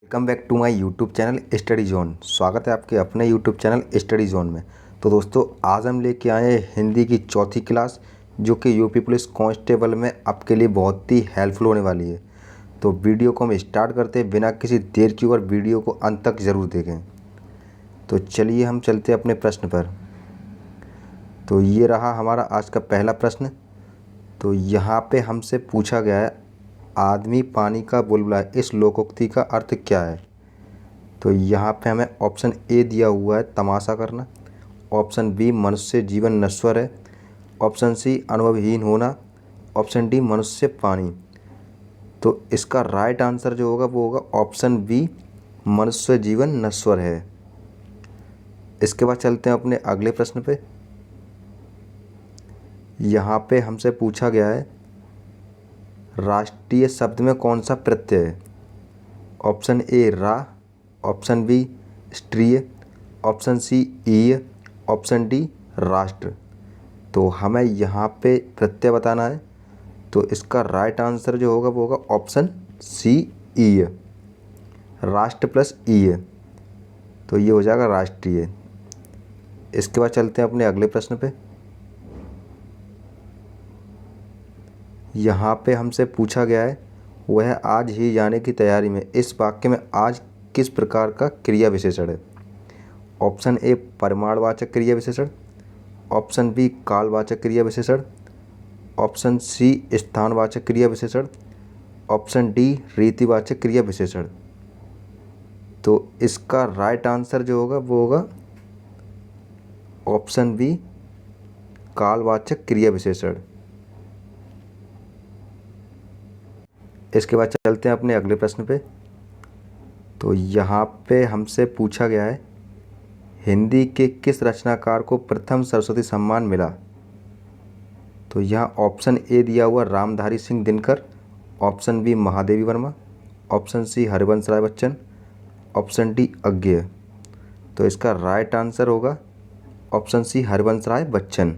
Welcome back to my YouTube channel study zone. स्वागत है आपके अपने यूट्यूब चैनल स्टडी जोन में। तो दोस्तों, आज हम लेके आए हैं हिंदी की चौथी क्लास, जो कि यूपी पुलिस कांस्टेबल में आपके लिए बहुत ही हेल्पफुल होने वाली है। तो वीडियो को हम स्टार्ट करते हैं बिना किसी देर की, और वीडियो को अंत तक ज़रूर देखें। तो चलिए हम चलते हैं अपने प्रश्न पर। तो ये रहा हमारा आज का पहला प्रश्न। तो यहाँ पे हमसे पूछा गया है, आदमी पानी का बुलबुला है, इस लोकोक्ति का अर्थ क्या है। तो यहाँ पे हमें ऑप्शन ए दिया हुआ है, तमाशा करना। ऑप्शन बी, मनुष्य जीवन नश्वर है। ऑप्शन सी, अनुभवहीन होना। ऑप्शन डी, मनुष्य पानी। तो इसका राइट आंसर जो होगा वो होगा ऑप्शन बी, मनुष्य जीवन नश्वर है। इसके बाद चलते हैं अपने अगले प्रश्न पे। यहाँ पे हमसे पूछा गया है, राष्ट्रीय शब्द में कौन सा प्रत्यय है। ऑप्शन ए रा, ऑप्शन बी स्त्रीय, ऑप्शन सी ईय, ऑप्शन डी राष्ट्र। तो हमें यहाँ पे प्रत्यय बताना है। तो इसका राइट आंसर जो होगा वो होगा ऑप्शन सी, ईय। राष्ट्र प्लस ईय, तो ये हो जाएगा राष्ट्रीय। इसके बाद चलते हैं अपने अगले प्रश्न पे। यहाँ पे हमसे पूछा गया है, वह आज ही जाने की तैयारी में, इस वाक्य में आज किस प्रकार का क्रिया विशेषण है। ऑप्शन ए, परिमाणवाचक क्रिया विशेषण। ऑप्शन बी, कालवाचक क्रिया विशेषण। ऑप्शन सी, स्थानवाचक क्रिया विशेषण। ऑप्शन डी, रीतिवाचक क्रिया विशेषण। तो इसका राइट आंसर जो होगा वो होगा ऑप्शन बी, कालवाचक क्रिया विशेषण। इसके बाद चलते हैं अपने अगले प्रश्न पे। तो यहाँ पे हमसे पूछा गया है, हिंदी के किस रचनाकार को प्रथम सरस्वती सम्मान मिला। तो यहाँ ऑप्शन ए दिया हुआ Ramdhari Singh Dinkar. Option B, Mahadevi Verma. Option C, Harivansh Rai Bachchan. Option D, Agyeya. तो इसका राइट आंसर होगा ऑप्शन सी, हरिवंश राय बच्चन।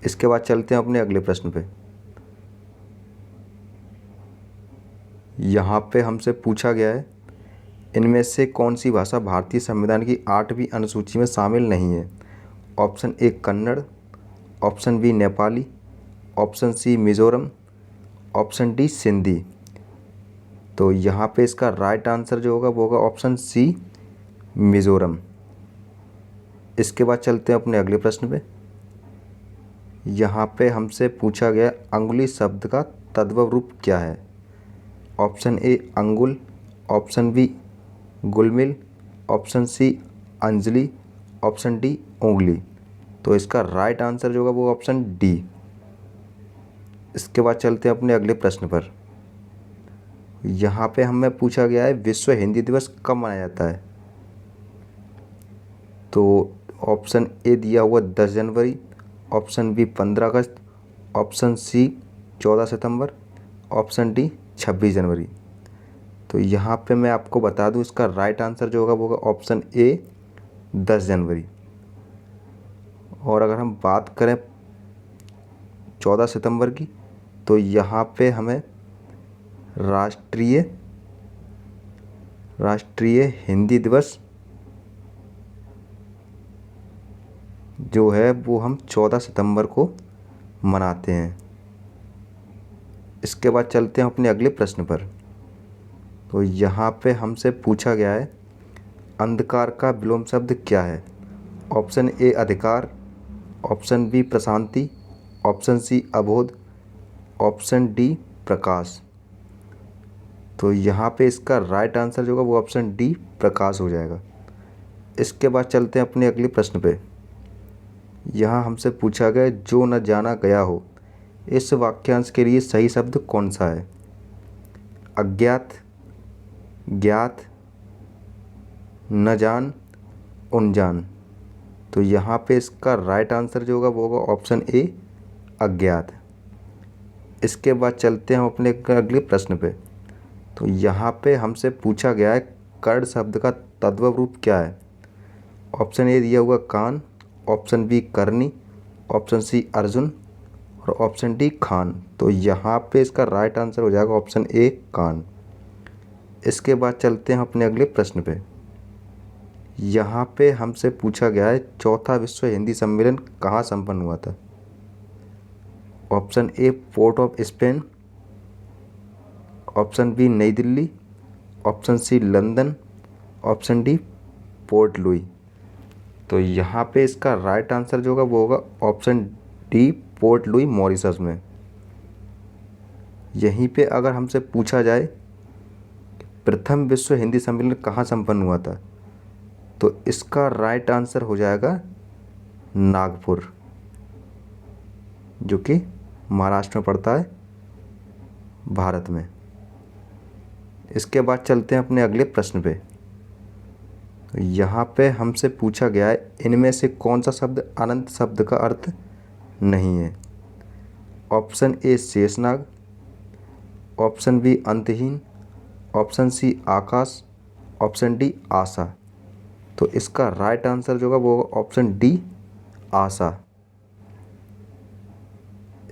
इसके बाद चलते हैं अपने अगले प्रश्न पे। यहाँ पे हमसे पूछा गया है, इनमें से कौन सी भाषा भारतीय संविधान की 8वीं अनुसूची में शामिल नहीं है। Option A Kannada, option B Nepali, option C Mizoram, option D Sindhi. तो यहाँ पे इसका राइट आंसर जो होगा वो होगा ऑप्शन सी, मिज़ोरम। इसके बाद चलते हैं अपने अगले प्रश्न पे। यहाँ पे हमसे पूछा गया, अंगुली शब्द का तद्भव रूप क्या है। ऑप्शन ए अंगुल, ऑप्शन बी गुलमिल, ऑप्शन सी अंजलि, ऑप्शन डी उंगली। तो इसका राइट आंसर जो होगा वो ऑप्शन डी। इसके बाद चलते हैं अपने अगले प्रश्न पर। यहाँ पे हमें पूछा गया है, विश्व हिंदी दिवस कब मनाया जाता है। तो ऑप्शन ए दिया हुआ 10 जनवरी, ऑप्शन बी 15 अगस्त, ऑप्शन सी 14 सितंबर, ऑप्शन डी 26 जनवरी। तो यहाँ पे मैं आपको बता दूँ, इसका राइट आंसर जो होगा वो होगा ऑप्शन ए, 10 जनवरी। और अगर हम बात करें 14 सितंबर की, तो यहाँ पे हमें राष्ट्रीय हिंदी दिवस जो है वो हम 14 सितंबर को मनाते हैं। इसके बाद चलते हैं अपने अगले प्रश्न पर। तो यहाँ पे हमसे पूछा गया है, अंधकार का विलोम शब्द क्या है। ऑप्शन ए अधिकार, ऑप्शन बी प्रशांति, ऑप्शन सी अबोध, ऑप्शन डी प्रकाश। तो यहाँ पे इसका राइट आंसर जो होगा वो ऑप्शन डी प्रकाश हो जाएगा। इसके बाद चलते हैं अपने अगले प्रश्न पे। यहाँ हमसे पूछा गया, जो न जाना गया हो, इस वाक्यांश के लिए सही शब्द कौन सा है। अज्ञात, ज्ञात, न जान, अनजान। तो यहाँ पे इसका राइट आंसर जो होगा वो होगा ऑप्शन ए, अज्ञात। इसके बाद चलते हैं हम अपने अगले प्रश्न पे। तो यहाँ पे हमसे पूछा गया है, कर्ण शब्द का तद्भव रूप क्या है। ऑप्शन ए दिया हुआ कान, ऑप्शन बी करनी, ऑप्शन सी अर्जुन, और ऑप्शन डी खान। तो यहाँ पे इसका राइट आंसर हो जाएगा ऑप्शन ए, कान। इसके बाद चलते हैं अपने अगले प्रश्न पे। यहाँ पे हमसे पूछा गया है चौथा विश्व हिंदी सम्मेलन कहाँ संपन्न हुआ था। Option A port of Spain, option B Nai Delhi, option C London, option D port Louis. तो यहाँ पे इसका राइट आंसर जो होगा वो होगा option D port Louis Mauritius में। यहीं पे अगर हमसे पूछा जाए प्रथम विश्व हिंदी सम्मेलन कहाँ संपन्न हुआ था, तो इसका राइट आंसर हो जाएगा नागपुर, जो कि महाराष्ट्र में पड़ता है, भारत में। इसके बाद चलते हैं अपने अगले प्रश्न पे। तो यहाँ पे हमसे पूछा गया है इनमें से कौन सा शब्द अनंत शब्द का अर्थ नहीं है। Option A Sheshnag, option B अंतहीन, ऑप्शन सी आकाश, ऑप्शन डी आशा। तो इसका राइट आंसर जो होगा वो होगा ऑप्शन डी आशा।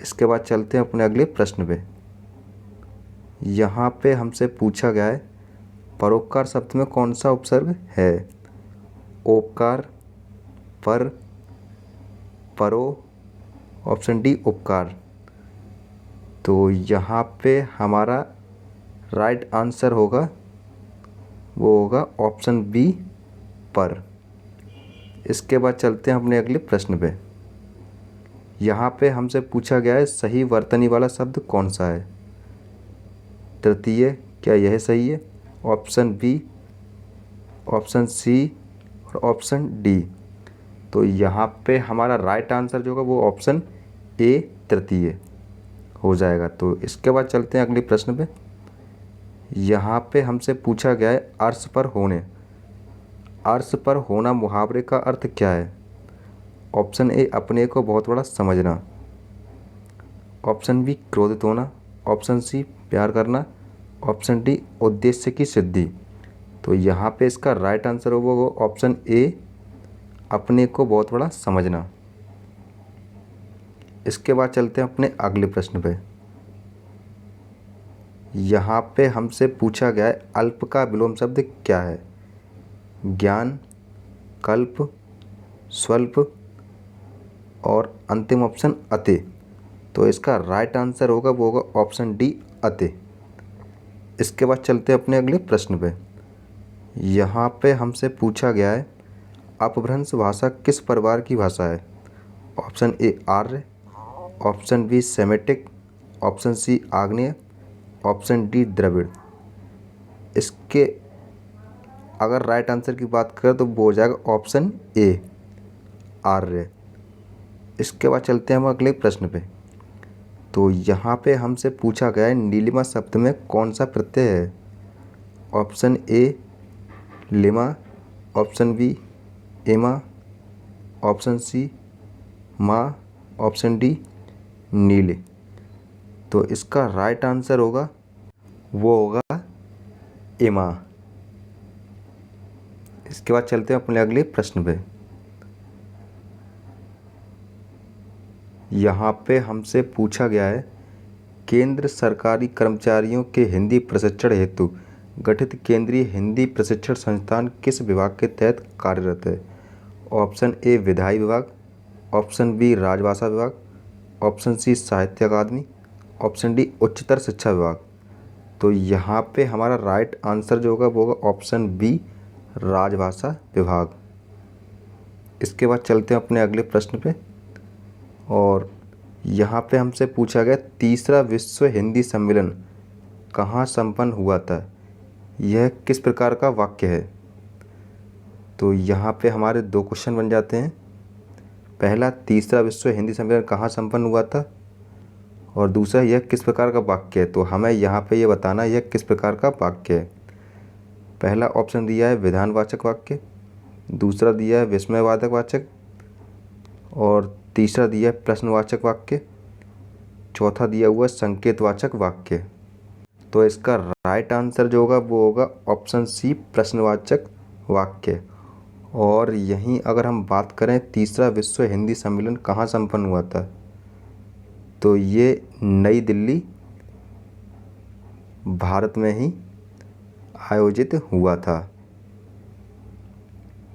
इसके बाद चलते हैं अपने अगले प्रश्न पे। यहाँ पे हमसे पूछा गया है परोपकार शब्द में कौन सा उपसर्ग है। ओपकार, पर, परो, ऑप्शन डी उपकार। तो यहाँ पे हमारा राइट आंसर होगा वो होगा ऑप्शन बी पर। इसके बाद चलते हैं अपने अगले प्रश्न पे। यहाँ पे हमसे पूछा गया है सही वर्तनी वाला शब्द कौन सा है। तृतीय, क्या यह सही है। ऑप्शन बी, ऑप्शन सी और ऑप्शन डी। तो यहाँ पे हमारा राइट आंसर जो होगा वो ऑप्शन ए तृतीय हो जाएगा। तो इसके बाद चलते हैं अगले प्रश्न पे। यहाँ पे हमसे पूछा गया है अर्श पर होने। अर्श पर होना मुहावरे का अर्थ क्या है। ऑप्शन ए अपने को बहुत बड़ा समझना, ऑप्शन बी क्रोधित होना, ऑप्शन सी प्यार करना, ऑप्शन डी उद्देश्य की सिद्धि। तो यहाँ पे इसका राइट आंसर होगा ऑप्शन ए अपने को बहुत बड़ा समझना। इसके बाद चलते हैं अपने अगले प्रश्न पे। यहाँ पे हमसे पूछा गया है अल्प का विलोम शब्द क्या है। ज्ञान, कल्प, स्वल्प और अंतिम ऑप्शन अति। तो इसका राइट आंसर होगा वो होगा ऑप्शन डी अति। इसके बाद चलते हैं अपने अगले प्रश्न पे। यहाँ पे हमसे पूछा गया है अपभ्रंश भाषा किस परिवार की भाषा है। Option A Arya, option B Semitic, option C आग्नेय, ऑप्शन डी द्रविड़। इसके अगर राइट आंसर की बात करें तो वो हो जाएगा ऑप्शन ए आर्य। इसके बाद चलते हैं हम अगले प्रश्न पे। तो यहाँ पे हमसे पूछा गया है नीलिमा शब्द में कौन सा प्रत्यय है। ऑप्शन ए लिमा, ऑप्शन बी एमा, ऑप्शन सी माँ, ऑप्शन डी नीले। तो इसका राइट आंसर होगा वो होगा एमा। इसके बाद चलते हैं अपने अगले प्रश्न पे। यहाँ पे हमसे पूछा गया है केंद्र सरकारी कर्मचारियों के हिंदी प्रशिक्षण हेतु गठित केंद्रीय हिंदी प्रशिक्षण संस्थान किस विभाग के तहत कार्यरत है। ऑप्शन ए विधायी विभाग, ऑप्शन बी राजभाषा विभाग, ऑप्शन सी साहित्य अकादमी, ऑप्शन डी उच्चतर शिक्षा विभाग। तो यहाँ पे हमारा राइट आंसर जो होगा वो होगा ऑप्शन बी राजभाषा विभाग। इसके बाद चलते हैं अपने अगले प्रश्न पे। और यहाँ पे हमसे पूछा गया तीसरा विश्व हिंदी सम्मेलन कहाँ संपन्न हुआ था, यह किस प्रकार का वाक्य है। तो यहाँ पे हमारे दो क्वेश्चन बन जाते हैं। पहला, तीसरा विश्व हिंदी सम्मेलन कहाँ संपन्न हुआ था, और दूसरा यह किस प्रकार का वाक्य है। तो हमें यहाँ पे ये बताना यह किस प्रकार का वाक्य है। पहला ऑप्शन दिया है विधानवाचक वाक्य, दूसरा दिया है विस्मयवाचक वाचक, और तीसरा दिया है प्रश्नवाचक वाक्य, चौथा दिया हुआ है संकेतवाचक वाक्य। तो इसका राइट आंसर जो होगा वो होगा ऑप्शन सी प्रश्नवाचक वाक्य। और यहीं अगर हम बात करें तीसरा विश्व हिंदी सम्मेलन कहाँ संपन्न हुआ था, तो ये नई दिल्ली, भारत में ही आयोजित हुआ था।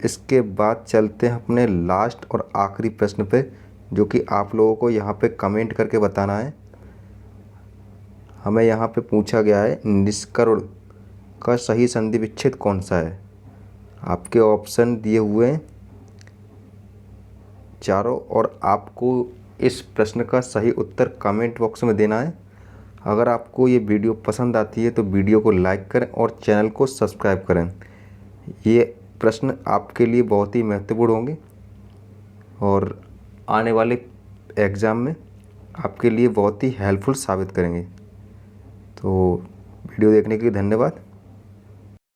इसके बाद चलते हैं अपने लास्ट और आखिरी प्रश्न पे, जो कि आप लोगों को यहाँ पे कमेंट करके बताना है। हमें यहाँ पे पूछा गया है निष्करुण का सही संधि विच्छेद कौन सा है। आपके ऑप्शन दिए हुए हैं चारों, और आपको इस प्रश्न का सही उत्तर कमेंट बॉक्स में देना है। अगर आपको ये वीडियो पसंद आती है तो वीडियो को लाइक करें और चैनल को सब्सक्राइब करें। ये प्रश्न आपके लिए बहुत ही महत्वपूर्ण होंगे और आने वाले एग्ज़ाम में आपके लिए बहुत ही हेल्पफुल साबित करेंगे। तो वीडियो देखने के लिए धन्यवाद।